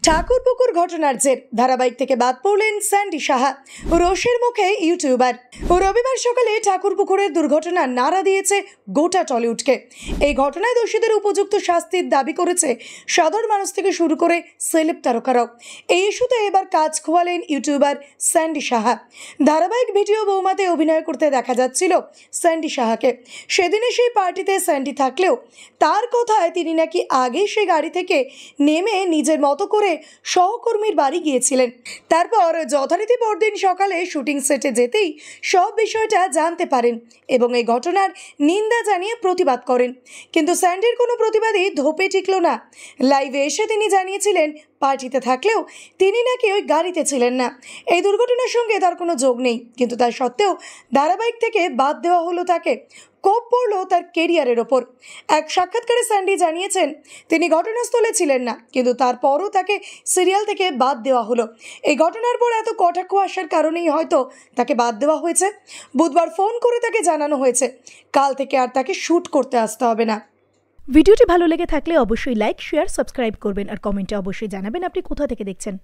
ঠাকুরপুকুর ঘটনার জের ধারাবাহিক থেকে বাদ পড়লেন স্যান্ডি সাহা। রোষের মুখে ইউটিউবার। রবিবার সকালে ঠাকুরপুকুরের দুর্ঘটনা নাড়া দিয়েছে গোটা টলিউডকে। এই ঘটনায় দোষীদের উপযুক্ত শাস্তির দাবি করেছে সাধারণ মানুষ থেকে শুরু করে সেলেব তারকারাও। এই ইস্যুতে এবার কাজ খোয়ালেন ইউটিউবার স্যান্ডি সাহা। ধারাবাহিক ভিডিও বৌমাতে অভিনয় করতে দেখা যাচ্ছিল স্যান্ডি সাহাকে। সেদিনে সেই পার্টিতে স্যান্ডি থাকলেও তার কথায় তিনি নাকি আগে সে গাড়ি থেকে নেমে নিজের মতো করে সহকর্মীর বাড়ি গিয়েছিলেন। তারপর যথারীতি পরদিন সকালে শুটিং সেটে যেতেই সব বিষয়টা জানতে পারেন এবং এই ঘটনার নিন্দা জানিয়ে প্রতিবাদ করেন। কিন্তু স্যান্ডির কোনো প্রতিবাদই ধোপে টিকল না। লাইভে এসে তিনি জানিয়েছিলেন পার্টিতে থাকলেও তিনি নাকি ওই গাড়িতে ছিলেন না। এই দুর্ঘটনার সঙ্গে তার কোনো যোগ নেই, কিন্তু তা সত্ত্বেও ধারাবাহিক থেকে বাদ দেওয়া হলো তাকে। কোপ পড়ল তার কেরিয়ারের ওপর। এক সাক্ষাৎকারে স্যান্ডি জানিয়েছেন তিনি ঘটনাস্থলে ছিলেন না, কিন্তু তারপরও তাকে সিরিয়াল থেকে বাদ দেওয়া হলো। এই ঘটনার পর এত কটাক্ষ আসার কারণেই হয়তো তাকে বাদ দেওয়া হয়েছে। বুধবার ফোন করে তাকে জানানো হয়েছে কাল থেকে আর তাকে শ্যুট করতে আসতে হবে না। ভিডিওটি ভালো লেগে থাকলে অবশ্যই লাইক, শেয়ার, সাবস্ক্রাইব করবেন আর কমেন্টে অবশ্যই জানাবেন আপনি কোথা থেকে দেখছেন।